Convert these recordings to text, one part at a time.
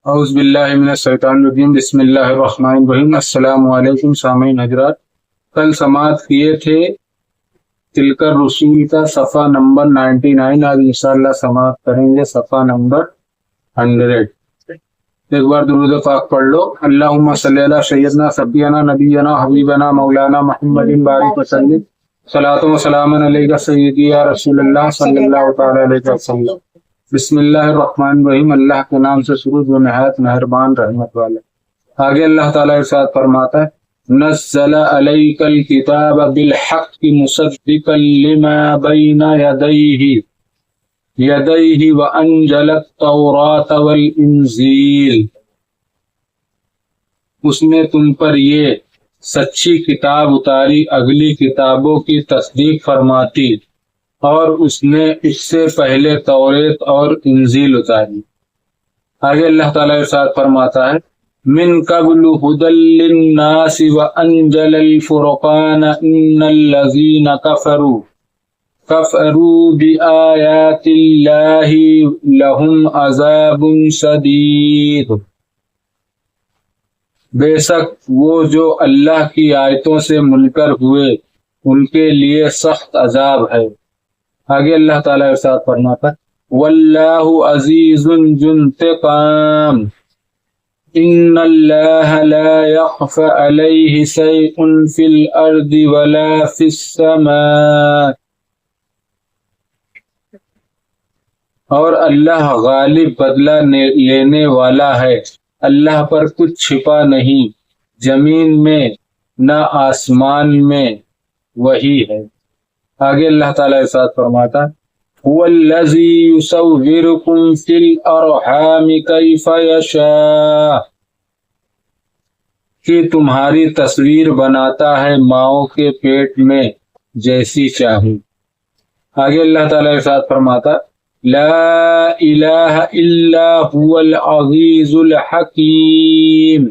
اعوذ باللہ من الشیطان الرجیم بسم اللہ الرحمن الرحیم۔ السلام علیکم سامعین حضرات، کل سماعت کیے تھے تلکر رسول کا صفحہ نمبر 99۔ آج انشاءاللہ سماعت کریں گے صفحہ نمبر 100۔ ایک بار درود پاک پڑھ لو۔ اللہم صلی علی سیدنا سبینا نبینا حبیبنا مولانا محمد بارک وسلم، صلاۃ و سلام علیک سیدی یا رسول اللہ صلی اللہ تعالی علیہ وسلم۔ بسم اللہ الرحمن الرحیم، اللہ کے نام سے شروع جو نہایت مہربان رحمت والا۔ آگے اللہ تعالیٰ ارشاد فرماتا ہے، نزل علیک الکتاب بالحق مصدقا لما بین یدیہ وانزل التوراۃ والانجیل۔ اس نے تم پر یہ سچی کتاب اتاری، اگلی کتابوں کی تصدیق فرماتی، اور اس نے اس سے پہلے توریت اور انجیل اتاری۔ آگے اللہ تعالیٰ ارشاد فرماتا ہے، من قبل ھدی للناس وانزل الفرقان ان الذین کفروا بآیات اللہ لہم عذاب شدید۔ بے شک وہ جو اللہ کی آیتوں سے منکر ہوئے ان کے لیے سخت عذاب ہے۔ آگے اللہ تعالیٰ ارشاد فرماتا ہے، واللہ عزیز ذو انتقام ان اللہ لا یخفی علیہ شیء فی الارض ولا فی السماء۔ اور اللہ غالب بدلہ لینے والا ہے، اللہ پر کچھ چھپا نہیں، زمین میں نہ آسمان میں وہی ہے۔ آگے اللہ تعالیٰ ارشاد فرماتا، هو الذی یصورکم فی الارحام کیف یشاء، کہ تمہاری تصویر بناتا ہے ماؤں کے پیٹ میں جیسی چاہے۔ آگے اللہ تعالیٰ ارشاد فرماتا، لا الہ الا هو العزیز الحکیم،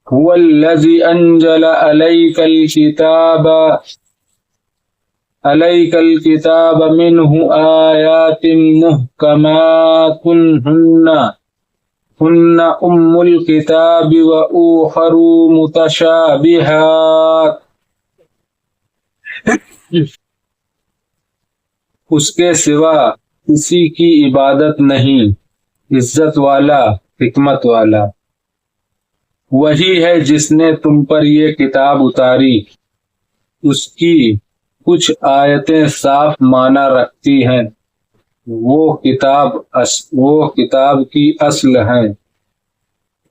هو الذی انزل علیک الکتاب منہ آیات محکمات ہن ام الکتاب و اخر متشابہات۔ اس کے سوا کسی کی عبادت نہیں، عزت والا حکمت والا وہی ہے جس نے تم پر یہ کتاب اتاری، اس کی کچھ آیتیں صاف معنی رکھتی ہیں، وہ کتاب کی اصل ہیں،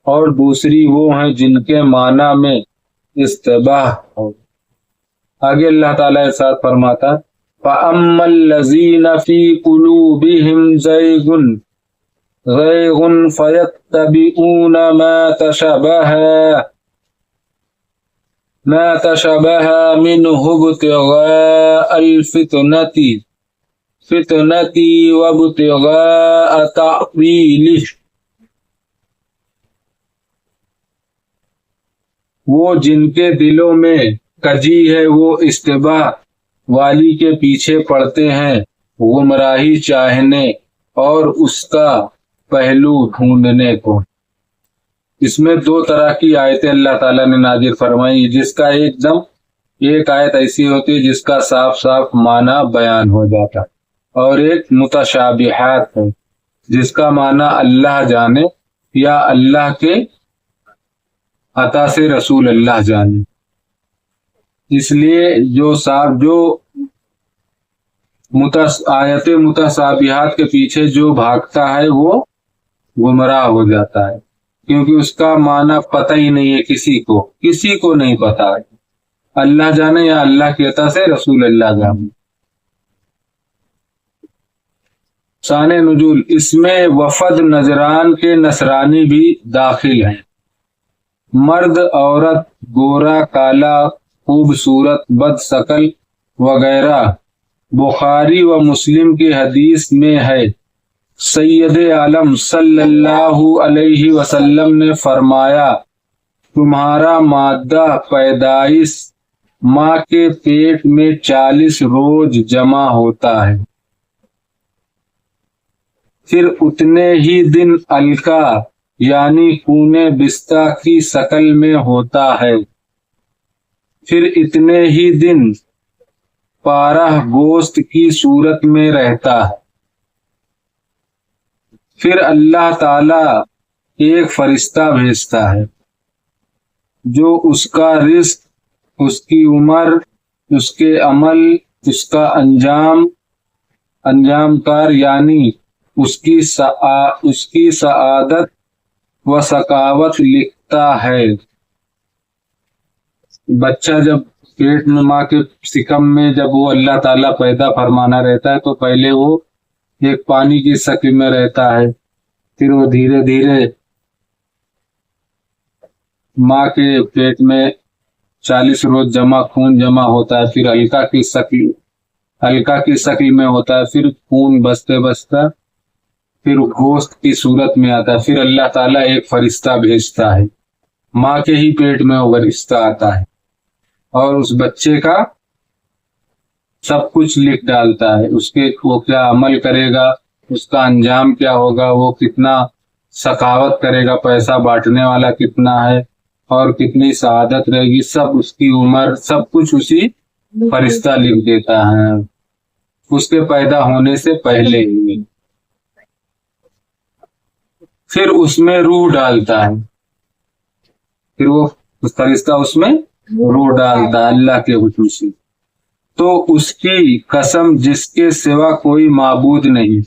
اور دوسری وہ ہیں جن کے معنی میں اشتباہ ہو۔ آگے اللہ تعالیٰ ارشاد فرماتا، فَأَمَّا الَّذِينَ فِي قُلُوبِهِمْ زَيْغٌ فَيَتَّبِعُونَ ما تشبه منه ابتغاء الفتنة وابتغاء تأويله۔ وہ جن کے دلوں میں کجی ہے وہ اشتباہ والی کے پیچھے پڑتے ہیں، گمراہی چاہنے اور اس کا پہلو ڈھونڈنے کو۔ اس میں دو طرح کی آیتیں اللہ تعالیٰ نے نازل فرمائی، جس کا ایک آیت ایسی ہوتی ہے جس کا صاف صاف معنی بیان ہو جاتا، اور ایک متشابہات ہے جس کا معنی اللہ جانے یا اللہ کے عطا سے رسول اللہ جانے۔ اس لیے جو آیت متشابہات کے پیچھے جو بھاگتا ہے وہ گمراہ ہو جاتا ہے، کیونکہ اس کا معنی پتہ ہی نہیں ہے، کسی کو نہیں پتا ہے، اللہ جانے یا اللہ کی عطا سے رسول اللہ جانے۔ شان نزول، اس میں وفد نجران کے نصرانی بھی داخل ہیں، مرد عورت، گورا کالا، خوبصورت بد شکل وغیرہ۔ بخاری و مسلم کی حدیث میں ہے، سید عالم صلی اللہ علیہ وسلم نے فرمایا، تمہارا مادہ پیدائش ماں کے پیٹ میں 40 روز جمع ہوتا ہے، پھر اتنے ہی دن الکا یعنی خون بستہ کی شکل میں ہوتا ہے، پھر اتنے ہی دن پارہ گوشت کی صورت میں رہتا ہے، پھر اللہ تعالی ایک فرشتہ بھیجتا ہے جو اس کا رزق، اس کی عمر، اس کے عمل، اس کا انجام کار یعنی اس کی سعادت و سخاوت لکھتا ہے۔ بچہ جب پیٹ میں ماں کے سکم میں جب وہ اللہ تعالیٰ پیدا فرمانا رہتا ہے تو پہلے وہ ایک پانی کی شکل میں رہتا ہے، پھر وہ دھیرے دھیرے ماں کے پیٹ میں 40 روز خون جمع ہوتا ہے، پھر ہلکا کی شکل میں ہوتا ہے، پھر خون بستے پھر گوشت کی صورت میں آتا ہے، پھر اللہ تعالیٰ ایک فرشتہ بھیجتا ہے، ماں کے ہی پیٹ میں وہ فرشتہ آتا ہے اور اس بچے کا سب کچھ لکھ ڈالتا ہے، وہ کیا عمل کرے گا، اس کا انجام کیا ہوگا، وہ کتنا سخاوت کرے گا، پیسہ بانٹنے والا کتنا ہے اور کتنی سعادت رہے گی، سب اس کی عمر سب کچھ اسی فرشتہ لکھ دیتا ہے اس کے پیدا ہونے سے پہلے ہی۔ پھر اس میں روح ڈالتا ہے، پھر وہ فرشتہ اس میں روح ڈالتا ہے اللہ کے حکم سے، تو اس کی قسم جس کے سوا کوئی معبود نہیں،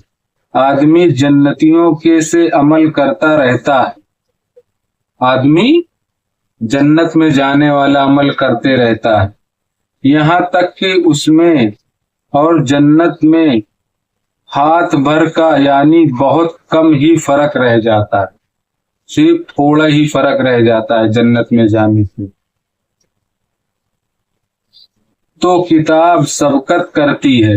آدمی جنتیوں کے سے عمل کرتا رہتا ہے، آدمی جنت میں جانے والا عمل کرتے رہتا ہے، یہاں تک کہ اس میں اور جنت میں ہاتھ بھر کا یعنی بہت کم ہی فرق رہ جاتا ہے، صرف تھوڑا ہی فرق رہ جاتا ہے جنت میں جانے سے، تو کتاب سبقت کرتی ہے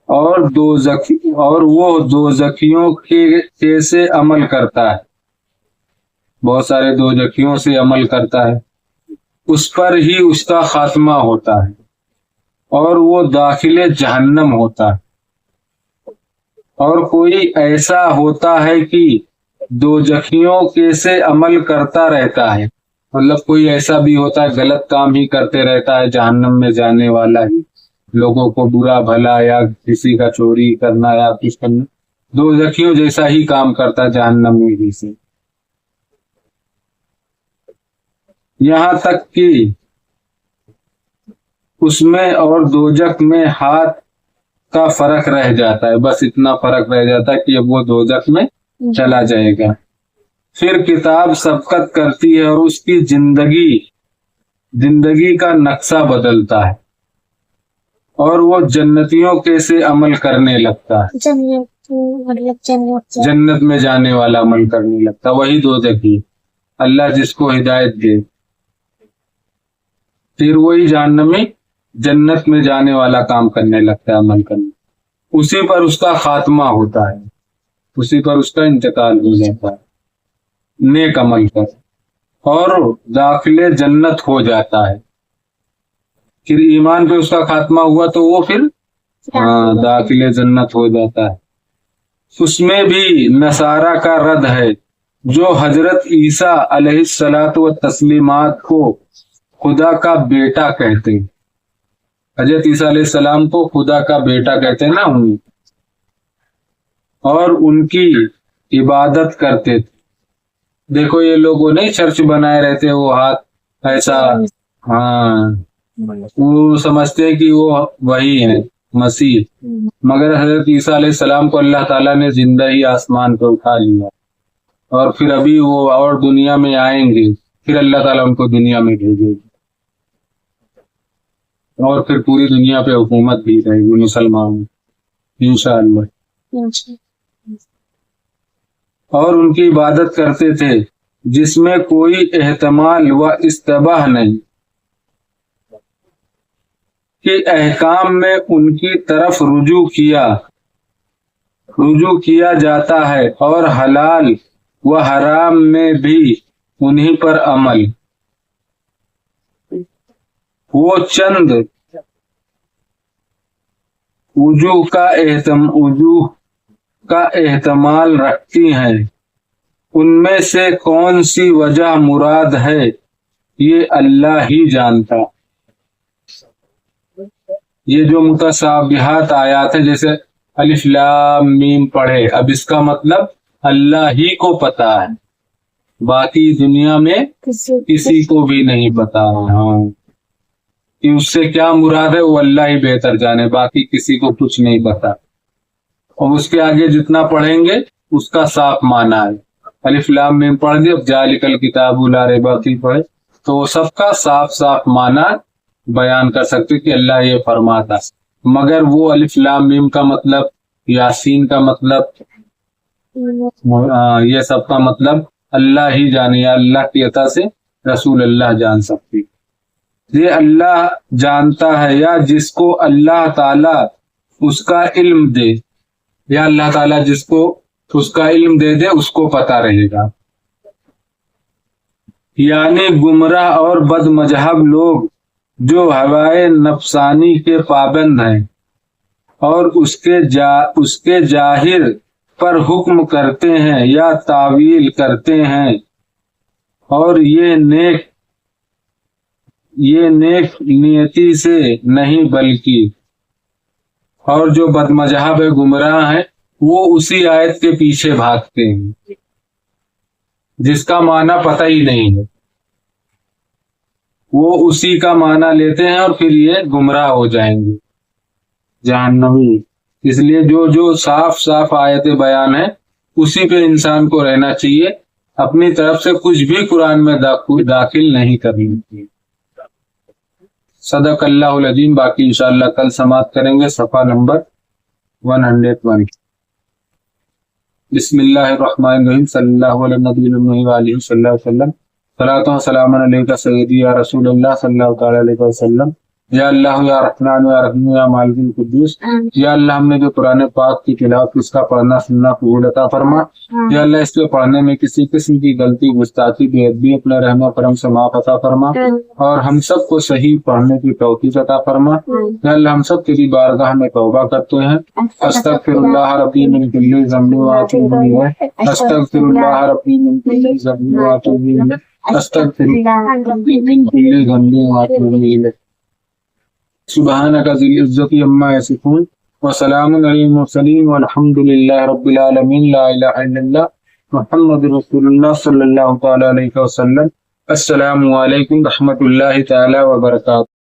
اور وہ دوزخیوں کے سے عمل کرتا ہے، بہت سارے دوزخیوں سے عمل کرتا ہے، اس پر ہی اس کا خاتمہ ہوتا ہے اور وہ داخل جہنم ہوتا ہے، اور کوئی ایسا ہوتا ہے کہ دوزخیوں کے سے عمل کرتا رہتا ہے، مطلب کوئی ایسا بھی ہوتا ہے غلط کام ہی کرتے رہتا ہے، جہنم میں جانے والا ہی، لوگوں کو برا بھلا یا کسی کا چوری کرنا یا کچھ کرنا، دوزخیوں جیسا ہی کام کرتا ہے جہنم میں ہی سے، یہاں تک کہ اس میں اور دوزخ میں ہاتھ کا فرق رہ جاتا ہے، بس اتنا فرق رہ جاتا ہے کہ اب وہ دوزخ میں چلا جائے گا، پھر کتاب سبقت کرتی ہے اور اس کی زندگی کا نقشہ بدلتا ہے اور وہ جنتیوں کے سے عمل کرنے لگتا ہے، جنت میں جانے والا عمل کرنے لگتا ہے، وہی دوزخی، اللہ جس کو ہدایت دے، پھر وہی جہنمی جنت میں جانے والا کام کرنے لگتا ہے، عمل کرنے، اسی پر اس کا خاتمہ ہوتا ہے، اسی پر اس کا انتقال ہو جاتا ہے نیک عمل پر، اور داخل جنت ہو جاتا ہے، پھر ایمان پہ اس کا خاتمہ ہوا تو وہ پھر داخل جنت ہو جاتا ہے۔ اس میں بھی نصارہ کا رد ہے جو حضرت عیسیٰ علیہ الصلاۃ والتسلیمات کو خدا کا بیٹا کہتے ہیں، حضرت عیسیٰ علیہ السلام کو خدا کا بیٹا کہتے ہیں نا، اور ان کی عبادت کرتے تھے، دیکھو یہ لوگوں نہیں چرچ بنائے رہتے، وہ ہاتھ ایسا، وہ سمجھتے ہیں کہ وہ وہی ہیں مسیح، مگر حضرت عیسیٰ علیہ السلام کو اللہ تعالیٰ نے زندہ ہی آسمان پہ اٹھا لیا، اور پھر ابھی وہ اور دنیا میں آئیں گے، پھر اللہ تعالیٰ ان کو دنیا میں بھیجے گی، اور پھر پوری دنیا پہ حکومت بھی رہے گی مسلمان انشاءاللہ، اور ان کی عبادت کرتے تھے جس میں کوئی احتمال و اشتباہ نہیں کہ احکام میں ان کی طرف رجوع کیا جاتا ہے، اور حلال و حرام میں بھی انہی پر عمل، وہ چند وجوہ کا احتمال رکھتی ہیں، ان میں سے کون سی وجہ مراد ہے یہ اللہ ہی جانتا۔ یہ جو متشابہات آیات ہیں، جیسے الف لام میم پڑھے، اب اس کا مطلب اللہ ہی کو پتا ہے، باقی دنیا میں کسی کو بھی نہیں پتا۔ ہاں، کہ اس سے کیا مراد ہے وہ اللہ ہی بہتر جانے، باقی کسی کو کچھ نہیں پتا۔ اور اس کے آگے جتنا پڑھیں گے اس کا صاف معنی ہے۔ الف لام میم پڑھ دی، اب ذالک الکتاب لا ریب فیہ پڑھے تو وہ سب کا صاف صاف معنی بیان کر سکتے کہ اللہ یہ فرماتا۔ مگر وہ الف لام میم کا مطلب، یاسین کا مطلب، یہ سب کا مطلب اللہ ہی جانے، یا اللہ کی عطا سے رسول اللہ جان سکتی۔ یہ اللہ جانتا ہے، یا جس کو اللہ تعالی اس کا علم دے، یا اللہ تعالیٰ جس کو اس کا علم دے دے اس کو پتا رہے گا۔ یعنی گمراہ اور بد مذہب لوگ جو ہوائے نفسانی کے پابند ہیں اور اس کے ظاہر پر حکم کرتے ہیں یا تعویل کرتے ہیں، اور یہ نیک نیتی سے نہیں بلکہ، اور جو بد مذہب گمراہ ہیں وہ اسی آیت کے پیچھے بھاگتے ہیں جس کا معنی پتہ ہی نہیں ہے، وہ اسی کا معنی لیتے ہیں اور پھر یہ گمراہ ہو جائیں گے جہنمی۔ اس لیے جو صاف صاف آیت بیان ہے اسی پہ انسان کو رہنا چاہیے، اپنی طرف سے کچھ بھی قرآن میں داخل نہیں کرنی چاہیے۔ صدق اللہ العظیم۔ باقی انشاءاللہ کل سماعت کریں گے صفحہ نمبر 101۔ بسم اللہ الرحمن الرحیم، صلی اللہ علیہ نبی وآلہ صلی اللہ علیہ وسلم، صلاۃ و سلام علیکہ سیدی یا رسول اللہ صلی اللہ تعالی علیہ وسلم۔ یا اللہ یا رحمان یا رحیم یا مالک القدوس، یا اللہ ہم نے جو قرآن پاک کی تلاوت اس کا پڑھنا سننا قبول عطا فرما۔ یا اللہ اس کے پڑھنے میں کسی قسم کی غلطی گستاخی بے ادبی اپنا رحم و کرم سے معاف عطا فرما، اور ہم سب کو صحیح پڑھنے کی توفیق عطا فرما۔ یا اللہ ہم سب تیری بارگاہ میں توبہ کرتے ہیں، استغفر اللہ ربی من کل ذنب واتوب الیہ، استغفر اللہ ربی من کل ذنب واتوب الیہ، استغفر اللہ ربی من کل ذنب واتوب الیہ۔ سبحانک ذی العزۃ عما یصفون وسلام علی المرسلین والحمد للہ رب العالمین، لا الہ الا اللہ محمد رسول اللہ صلی اللہ تعالی علیہ وسلم۔ السلام علیکم رحمۃ اللہ تعالی وبرکاتہ۔